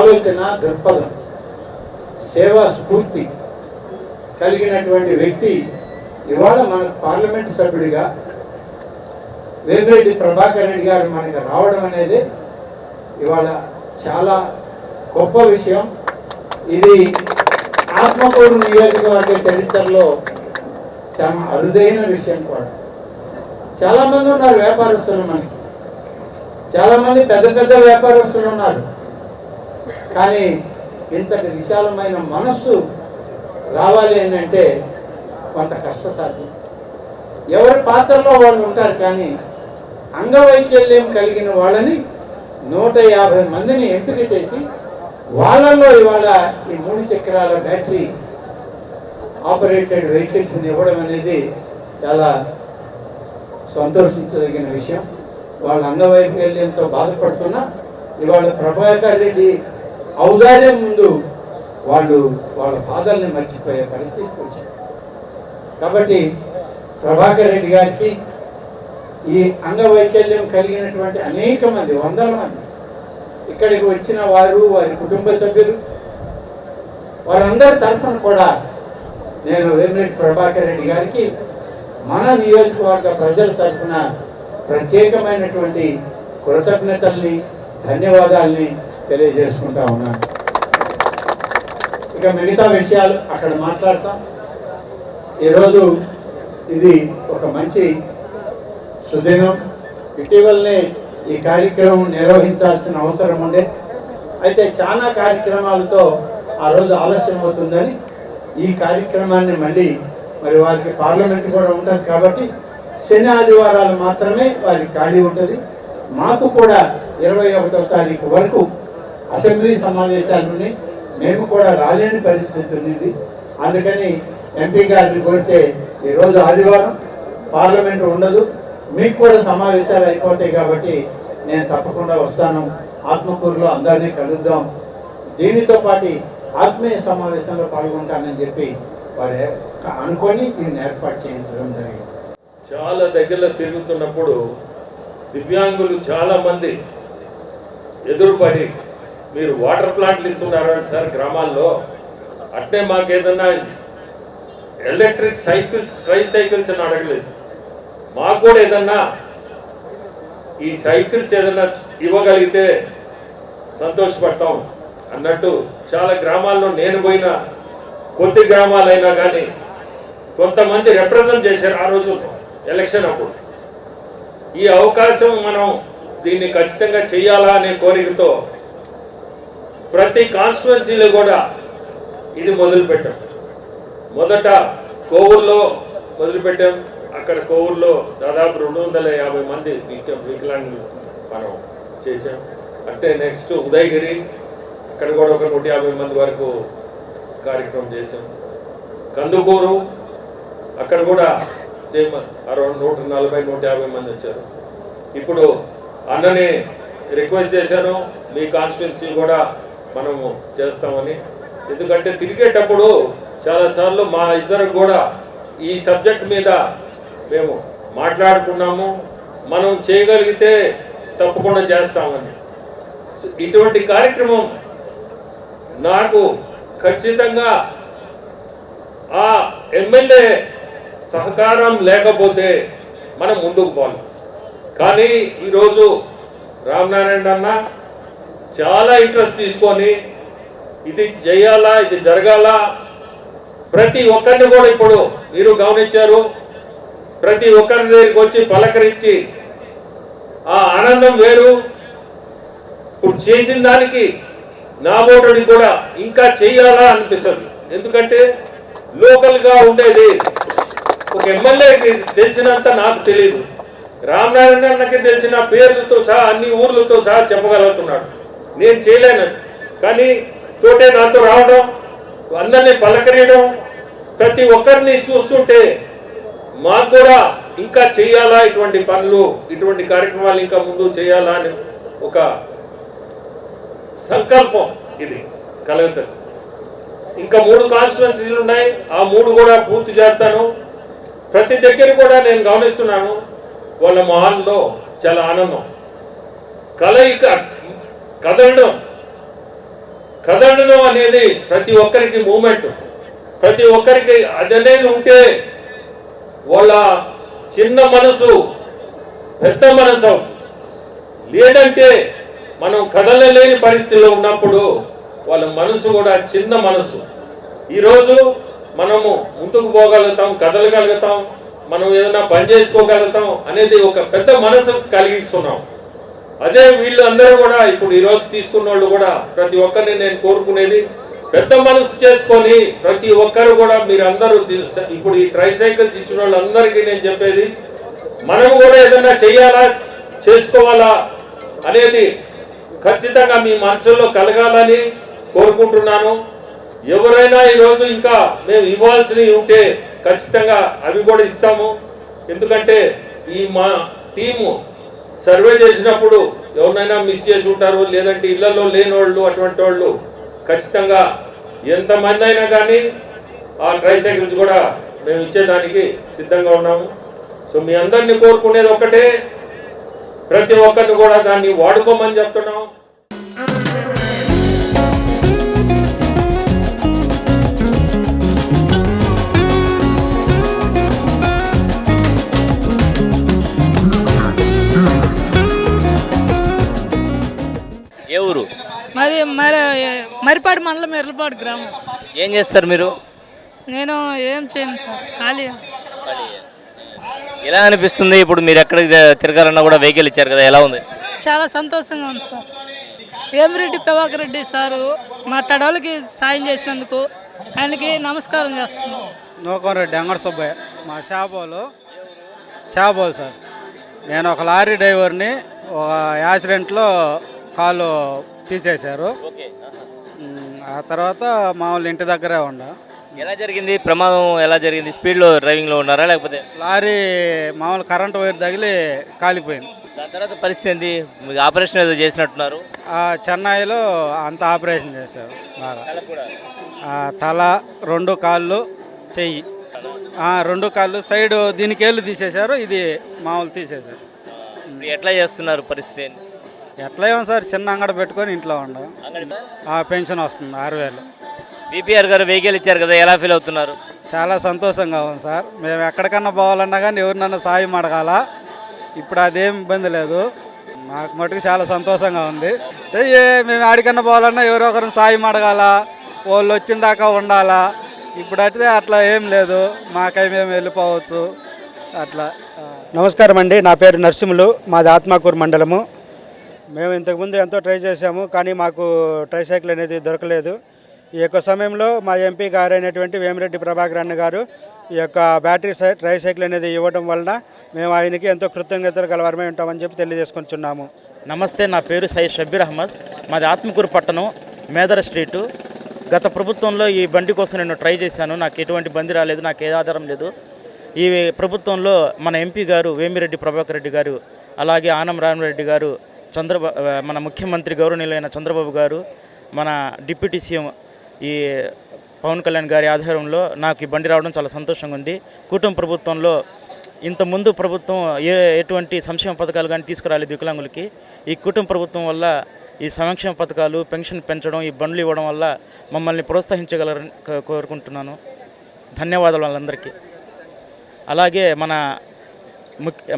ఆలోచన దృక్పథం, సేవా స్ఫూర్తి కలిగినటువంటి వ్యక్తి ఇవాళ మన పార్లమెంట్ సభ్యుడిగా వేమిరెడ్డి ప్రభాకర్ రెడ్డి గారు మనకి రావడం అనేది ఇవాళ చాలా గొప్ప విషయం. ఇది ఆత్మకూరు నియోజకవర్గ చరిత్రలో చాలా అరుదైన విషయం కూడా. చాలామంది ఉన్నారు వ్యాపారస్తులు, మనకి చాలామంది పెద్ద పెద్ద వ్యాపారస్తులు ఉన్నారు. కానీ ఇంతటి విశాలమైన మనస్సు రావాలి అని అంటే కొంత కష్టసాధ్యం. ఎవరి పాత్రలో వాళ్ళు ఉంటారు. కానీ అంగవైకల్యం కలిగిన వాళ్ళని 150 మందిని ఎంపిక చేసి వాళ్ళల్లో ఇవాళ ఈ 3 చక్రాల బ్యాటరీ ఆపరేటెడ్ వెహికల్స్ని ఇవ్వడం అనేది చాలా సంతోషించదగిన విషయం. వాళ్ళ అంగవైకల్యంతో బాధపడుతున్నా ఇవాళ ప్రభాకర్ రెడ్డి ఔదార్యం ముందు వాళ్ళ బాధల్ని మర్చిపోయే పరిస్థితి వచ్చింది. కాబట్టి ప్రభాకర్ రెడ్డి గారికి ఈ అంగవైకల్యం కలిగినటువంటి అనేక మంది, వందల మంది ఇక్కడికి వచ్చిన వారు, వారి కుటుంబ సభ్యులు, వారందరి తరఫున కూడా నేను వేమిరెడ్డి ప్రభాకర్ రెడ్డి గారికి మన నియోజకవర్గ ప్రజల తరఫున ప్రత్యేకమైనటువంటి కృతజ్ఞతల్ని, ధన్యవాదాలని తెలియజేసుకుంటా ఉన్నాను. ఇక మిగతా విషయాలు అక్కడ మాట్లాడతాం. ఈరోజు ఇది ఒక మంచి సుదినం. ఇటీవలనే ఈ కార్యక్రమం నిర్వహించాల్సిన అవసరం ఉండే, అయితే చాలా కార్యక్రమాలతో ఆ రోజు ఆలస్యం అవుతుందని ఈ కార్యక్రమాన్ని మళ్ళీ మరి వారికి పార్లమెంట్ కూడా ఉంటుంది కాబట్టి శని ఆదివారాలు మాత్రమే వారికి ఖాళీ ఉంటుంది. మాకు కూడా 21వ తారీఖు వరకు అసెంబ్లీ సమావేశాలని మేము కూడా రాలేని పరిస్థితి ఉంది. అందుకని ఎంపీ గారిని కోరితే ఈరోజు ఆదివారం పార్లమెంట్ ఉండదు, మీకు కూడా సమావేశాలు అయిపోతాయి కాబట్టి నేను తప్పకుండా వస్తాను, ఆత్మకూరులో అందరినీ కలుద్దాం, దీనితో పాటు ఆత్మీయ సమావేశంలో పాల్గొంటానని చెప్పి వారు అనుకొని దీన్ని ఏర్పాటు చేయించడం జరిగింది. చాలా దగ్గరలో తిరుగుతున్నప్పుడు దివ్యాంగులు చాలామంది ఎదురుపడి మీరు వాటర్ ప్లాంట్లు ఇస్తున్నారు అని సార్ గ్రామాల్లో, అట్నే మాకు ఏదన్నా ఎలక్ట్రిక్ సైకిల్స్, ట్రైసైకిల్స్ అని అడగలేదు, మాకు కూడా ఏదన్నా ఈ సైకిల్స్ ఏదన్నా ఇవ్వగలిగితే సంతోషపడతాం అన్నట్టు చాలా గ్రామాల్లో నేను పోయిన కొద్ది గ్రామాలైనా కానీ కొంతమంది రిప్రజెంట్ చేశారు ఆ రోజు ఎలక్షన్ అప్పుడు. ఈ అవకాశం మనం దీన్ని ఖచ్చితంగా చేయాలా అనే కోరికతో ప్రతి కాన్స్టిట్యుయెన్సీలో కూడా ఇది మొదలుపెట్టాం. మొదట కోవూరులో మొదలుపెట్టాం. అక్కడ కోవూరులో దాదాపు 250 మంది వికలాంగులు మనం చేసాం. అంటే నెక్స్ట్ ఉదయగిరి, అక్కడ కూడా ఒక 150 మంది వరకు కార్యక్రమం చేసాం. కందుకూరు, అక్కడ కూడా అరౌండ్ 140-150 మంది వచ్చారు. ఇప్పుడు అన్నని రిక్వెస్ట్ చేశాను, మీ కాన్స్టిట్యున్సీ కూడా మనము చేస్తామని. ఎందుకంటే తిరిగేటప్పుడు చాలాసార్లు మా ఇద్దరు కూడా ఈ సబ్జెక్ట్ మీద మేము మాట్లాడుకున్నాము, మనం చేయగలిగితే తప్పకుండా చేస్తామని. ఇటువంటి కార్యక్రమం నాకు ఖచ్చితంగా ఆ ఎమ్మెల్యే సహకారం లేకపోతే మనం ముందుకు పోవాలి. కానీ ఈరోజు రామనారాయణ అన్న చాలా ఇంట్రెస్ట్ తీసుకొని ఇది చేయాలా, ఇది జరగాల, ప్రతి ఒక్కరిని కూడా ఇప్పుడు మీరు గమనించారు, ప్రతి ఒక్కరి దగ్గరికి వచ్చి పలకరించి ఆ ఆనందం వేరు. ఇప్పుడు చేసిన దానికి నా ఓటుని కూడా ఇంకా చెయ్యాలా అనిపిస్తుంది. ఎందుకంటే లోకల్గా ఉండేది ఒక ఎమ్మెల్యేకి తెలిసినంత నాకు తెలియదు, రామనారాయణ అన్నకి తెలిసిన పేర్లతో సహా అన్ని ఊర్లతో సహా చెప్పగలుగుతున్నాడు, నేను చేయలేను. కానీ తోటే నాతో రావడం, అందరినీ పలకరియడం, ప్రతి ఒక్కరిని చూస్తుంటే మాకు కూడా ఇంకా చేయాలా, ఇటువంటి పనులు, ఇటువంటి కార్యక్రమాలు ఇంకా ముందు చేయాలా అని ఒక సంకల్పం ఇది కలుగుతుంది. ఇంకా 3 కాన్స్టిట్యుయెన్సీలు ఉన్నాయి, ఆ 3 కూడా పూర్తి చేస్తాను. ప్రతి దగ్గర కూడా నేను గమనిస్తున్నాను, వాళ్ళ మొహాల్లో చాలా ఆనందం, కలయిక, కదలడం. కదలడం అనేది ప్రతి ఒక్కరికి మూమెంట్, ప్రతి ఒక్కరికి అది అనేది ఉంటే వాళ్ళ చిన్న మనసు పెద్ద మనసు లేదంటే మనం కదలలేని పరిస్థితిలో ఉన్నప్పుడు వాళ్ళ మనసు కూడా చిన్న మనసు. ఈరోజు మనము ముందుకు పోగలుగుతాం, కదలగలుగుతాం, మనం ఏదైనా పని చేసుకోగలుగుతాం అనేది ఒక పెద్ద మనసు కలిగిస్తున్నాం. అదే వీళ్ళు అందరూ కూడా ఇప్పుడు ఈరోజు తీసుకున్న వాళ్ళు కూడా ప్రతి ఒక్కరిని నేను కోరుకునేది పెద్ద మనసు చేసుకొని ప్రతి ఒక్కరు కూడా మీరందరూ ఇప్పుడు ఈ ట్రైసైకిల్స్ ఇచ్చిన వాళ్ళందరికీ నేను చెప్పేది మనం కూడా ఏదైనా చెయ్యాలా చేసుకోవాలా అనేది ఖచ్చితంగా మీ మనసులో కలగాలని కోరుకుంటున్నాను. ఎవరైనా ఈరోజు ఇంకా మేము ఇవ్వాల్సినవి ఉంటే ఖచ్చితంగా అవి కూడా ఇస్తాము. ఎందుకంటే ఈ మా టీము సర్వే చేసినప్పుడు ఎవరినైనా మిస్ చేసి ఉంటారు, లేదంటే ఇళ్లలో లేని వాళ్ళు అటువంటి వాళ్ళు ఖచ్చితంగా ఎంతమంది అయినా కానీ ఆ ట్రైసైకిల్స్ కూడా మేము ఇచ్చేదానికి సిద్ధంగా ఉన్నాము. సో మీ అందరినీ కోరుకునేది ఒకటే, ప్రతి ఒక్కరిని కూడా దాన్ని వాడుకోమని చెప్తున్నాం. ఏ ఊరు? మరిపాడు మండలం ఎర్లపాడు గ్రామం. ఏం చేస్తారు మీరు? నేను ఏం చేయను సార్, ఖాళీ. ఎలా అనిపిస్తుంది ఇప్పుడు మీరు ఎక్కడికి తిరగాలన్నా కూడా వెహికల్ ఇచ్చారు కదా, ఎలా ఉంది? చాలా సంతోషంగా ఉంది సార్. వేమిరెడ్డి ప్రభాకర్ రెడ్డి సారు మా తడవలకి సాయం చేసినందుకు ఆయనకి నమస్కారం చేస్తున్నాం. నూకంరెడ్డి అంగడి సుబ్బయ్య, మా షాపోలు సార్. నేను ఒక లారీ డ్రైవర్ని, ఒక యాక్సిడెంట్లో కాలు తీసేశారు. ఆ తర్వాత మామూలు ఇంటి దగ్గరే ఉండా. ఎలా జరిగింది ప్రమాదం? ఎలా జరిగింది? స్పీడ్లో డ్రైవింగ్లో ఉన్నారా లేకపోతే? లారీ మామూలు కరెంటు వైర్ తగిలి కాలిపోయింది. దాని తర్వాత పరిస్థితి ఏంది? మీకు ఆపరేషన్ ఏదో చేసినట్టున్నారు. చెన్నైలో అంత ఆపరేషన్ చేశారు బాగా. తల, 2 కాళ్ళు, చెయ్యి, 2 కాళ్ళు సైడ్ దీనికి ఏళ్ళు తీసేశారు, ఇది మామూలు తీసేశారు. ఎట్లా చేస్తున్నారు పరిస్థితి? ఎట్లా ఏమో సార్, చిన్న అంగడి పెట్టుకొని ఇంట్లో ఉండం. పెన్షన్ వస్తుంది 6,000. బీపీఆర్ గారు వెహికల్ ఇచ్చారు కదా, ఎలా ఫీల్ అవుతున్నారు? చాలా సంతోషంగా ఉంది సార్. మేము ఎక్కడికన్నా పోవాలన్నా కానీ ఎవరినన్నా సాయం అడగాల. ఇప్పుడు అదేం ఇబ్బంది లేదు, మాకు మటుకు చాలా సంతోషంగా ఉంది. మేము ఆడికన్నా పోవాలన్నా ఎవరో ఒకరిని సాయం అడగాల, వాళ్ళు వచ్చిన దాకా ఉండాలా. ఇప్పుడు అయితే అట్లా ఏం లేదు, మాకై మేము వెళ్ళిపోవచ్చు అట్లా. నమస్కారం అండి, నా పేరు నరసింహులు, మాది ఆత్మకూరు మండలము. మేము ఇంతకుముందు ఎంతో ట్రై చేశాము, కానీ మాకు ట్రైసైకిల్ అనేది దొరకలేదు. ఈ యొక్క సమయంలో మా ఎంపీ గారు అయినటువంటి వేమిరెడ్డి ప్రభాకర్ అన్న గారు ఈ యొక్క బ్యాటరీ ట్రైసైకిల్ అనేది ఇవ్వడం వలన మేము ఆయనకి ఎంతో కృతజ్ఞతలు గలవారమై ఉంటామని చెప్పి తెలియజేసుకుంటున్నాము. నమస్తే, నా పేరు సయ్యద్ షబ్బీర్ అహ్మద్, మాది ఆత్మకూరు పట్టణం, మేదర స్ట్రీటు. గత ప్రభుత్వంలో ఈ బండి కోసం నేను ట్రై చేశాను, నాకు ఎటువంటి బండి రాలేదు, నాకు ఏ ఆధారం లేదు. ఈ ప్రభుత్వంలో మన ఎంపీ గారు వేమిరెడ్డి ప్రభాకర్ రెడ్డి గారు, అలాగే ఆనం రామరెడ్డి గారు, మన ముఖ్యమంత్రి గౌరవనీయులైన చంద్రబాబు గారు, మన డిప్యూటీ సీఎం ఈ పవన్ కళ్యాణ్ గారి ఆధ్వర్యంలో నాకు ఈ బండి రావడం చాలా సంతోషంగా ఉంది. కూటమి ప్రభుత్వంలో ఇంతకుముందు ప్రభుత్వం ఎటువంటి సంక్షేమ పథకాలు కానీ తీసుకురాలేదు వికలాంగులకి. ఈ కూటమి ప్రభుత్వం వల్ల ఈ సంక్షేమ పథకాలు, పెన్షన్ పెంచడం, ఈ బండ్లు ఇవ్వడం వల్ల మమ్మల్ని ప్రోత్సహించగలరని కోరుకుంటున్నాను. ధన్యవాదాలు వాళ్ళందరికీ. అలాగే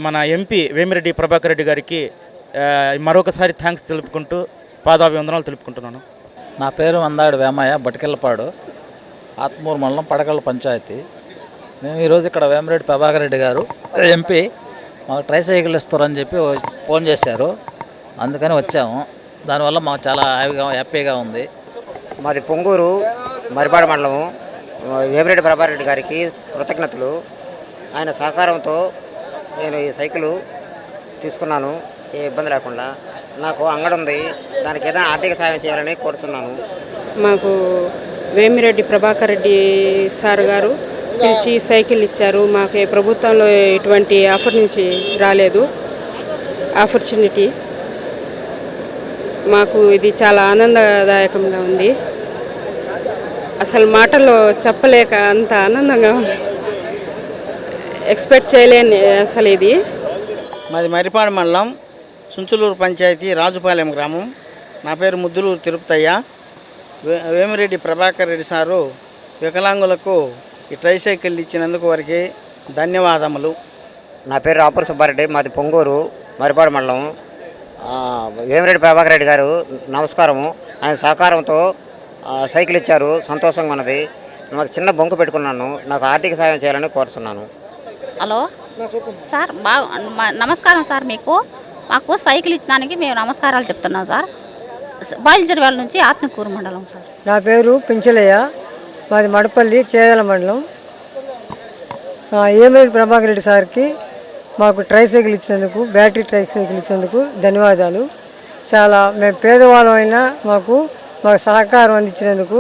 మన ఎంపీ వేమిరెడ్డి ప్రభాకర్ రెడ్డి గారికి మరొకసారి థ్యాంక్స్ తెలుపుకుంటూ పాదాభివందనాలు తెలుపుకుంటున్నాను. నా పేరు మందాడు వేమయ్య, బటికెళ్ళపాడు, ఆత్మూరు మండలం, పడకళ్ళ పంచాయతీ. మేము ఈరోజు ఇక్కడ వేమిరెడ్డి ప్రభాకర్ రెడ్డి గారు ఎంపీ మాకు ట్రైసైకిల్ ఇస్తారని చెప్పి ఫోన్ చేశారు, అందుకని వచ్చాము. దానివల్ల మాకు చాలా హ్యాపీగా ఉంది. మాది పొంగూరు మరిపాడు మండలము. వేమిరెడ్డి ప్రభాకర్ రెడ్డి గారికి కృతజ్ఞతలు. ఆయన సహకారంతో నేను ఈ సైకిల్ తీసుకున్నాను, ఏ ఇబ్బంది లేకుండా. నాకు అంగడి ఉంది, దానికి ఏదైనా ఆర్థిక సాయం చేయాలని కోరుతున్నాను. మాకు వేమిరెడ్డి ప్రభాకర్ రెడ్డి సార్ గారు పిలిచి సైకిల్ ఇచ్చారు. మాకు ప్రభుత్వంలో ఇటువంటి ఆఫర్ నుంచి రాలేదు ఆపర్చునిటీ. మాకు ఇది చాలా ఆనందదాయకంగా ఉంది, అసలు మాటల్లో చెప్పలేక అంత ఆనందంగా ఉంది, ఎక్స్పెక్ట్ చేయలేని అసలు ఇది. మాది మరిపాడు మండలం, చుంచులూరు పంచాయతీ, రాజుపాలెం గ్రామం. నా పేరు ముద్దులూరు తిరుపతయ్య. వేమిరెడ్డి ప్రభాకర్ రెడ్డి సారు వికలాంగులకు ఈ ట్రైసైకిల్ ఇచ్చినందుకు వారికి ధన్యవాదములు. నా పేరు రాపూర్ సుబ్బారెడ్డి, మాది పొంగూరు మరిపాడు మండలం. వేమిరెడ్డి ప్రభాకర్ రెడ్డి గారు నమస్కారము. ఆయన సహకారంతో సైకిల్ ఇచ్చారు, సంతోషంగా ఉన్నది. నాకు చిన్న బొంకు పెట్టుకున్నాను, నాకు ఆర్థిక సాయం చేయాలని కోరుతున్నాను. హలో సార్, నమస్కారం సార్. మాకు సైకిల్ ఇచ్చడానికి మేము నమస్కారాలు చెప్తున్నాం సార్. బాయిల్జర్వేల నుంచి ఆత్మకూరు మండలం సార్. నా పేరు పెంచలయ్య, మాది మడపల్లి చేయాల మండలం. వేమిరెడ్డి ప్రభాకర్ రెడ్డి సార్కి మాకు ట్రైసైకిల్ ఇచ్చినందుకు, బ్యాటరీ ట్రైసైకిల్ ఇచ్చినందుకు ధన్యవాదాలు. చాలా మేము పేదవాళ్ళమైనా మాకు సహకారం అందించినందుకు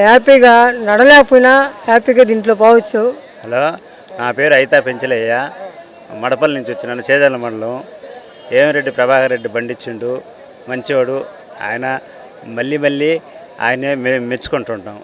హ్యాపీగా, నడలేకపోయినా హ్యాపీగా దీంట్లో పోవచ్చు. హలో, నా పేరు అయితా పెంచలయ్య, మడపల్లి నుంచి వచ్చినాను, చేదాల మండలం. వేమిరెడ్డి ప్రభాకర్ రెడ్డి బండిచ్చిండు, మంచివాడు ఆయన. మళ్ళీ ఆయనే మేము మెచ్చుకుంటుంటాం.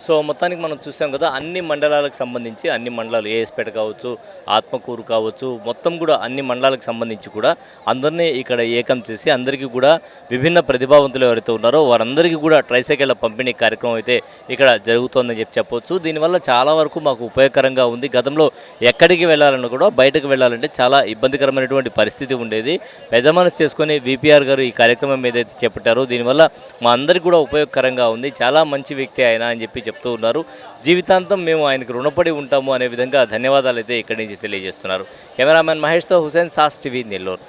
సో మొత్తానికి మనం చూసాం కదా, అన్ని మండలాలకు సంబంధించి అన్ని మండలాలు, ఏఎస్పేట కావచ్చు, ఆత్మకూరు కావచ్చు, మొత్తం కూడా అన్ని మండలాలకు సంబంధించి కూడా అందరినీ ఇక్కడ ఏకం చేసి అందరికీ కూడా విభిన్న ప్రతిభావంతులు ఎవరైతే ఉన్నారో వారందరికీ కూడా ట్రైసైకిళ్ళ పంపిణీ కార్యక్రమం అయితే ఇక్కడ జరుగుతోందని చెప్పవచ్చు. దీనివల్ల చాలా వరకు మాకు ఉపయోగకరంగా ఉంది. గతంలో ఎక్కడికి వెళ్ళాలన్నా కూడా, బయటకు వెళ్ళాలంటే చాలా ఇబ్బందికరమైనటువంటి పరిస్థితి ఉండేది. పెద్ద మనసు చేసుకొని విపిఆర్ గారు ఈ కార్యక్రమం ఏదైతే చేపట్టారో దీనివల్ల మా అందరికీ కూడా ఉపయోగకరంగా ఉంది. చాలా మంచి వ్యక్తి ఆయన అని చెప్పి చెప్తూ ఉన్నారు. జీవితాంతం మేము ఆయనకు రుణపడి ఉంటాము అనే విధంగా ధన్యవాదాలు అయితే ఇక్కడి నుంచి తెలియజేస్తున్నారు. కెమెరామెన్ మహేష్తో హుసేన్, సాస్ టీవీ, నెల్లూరు.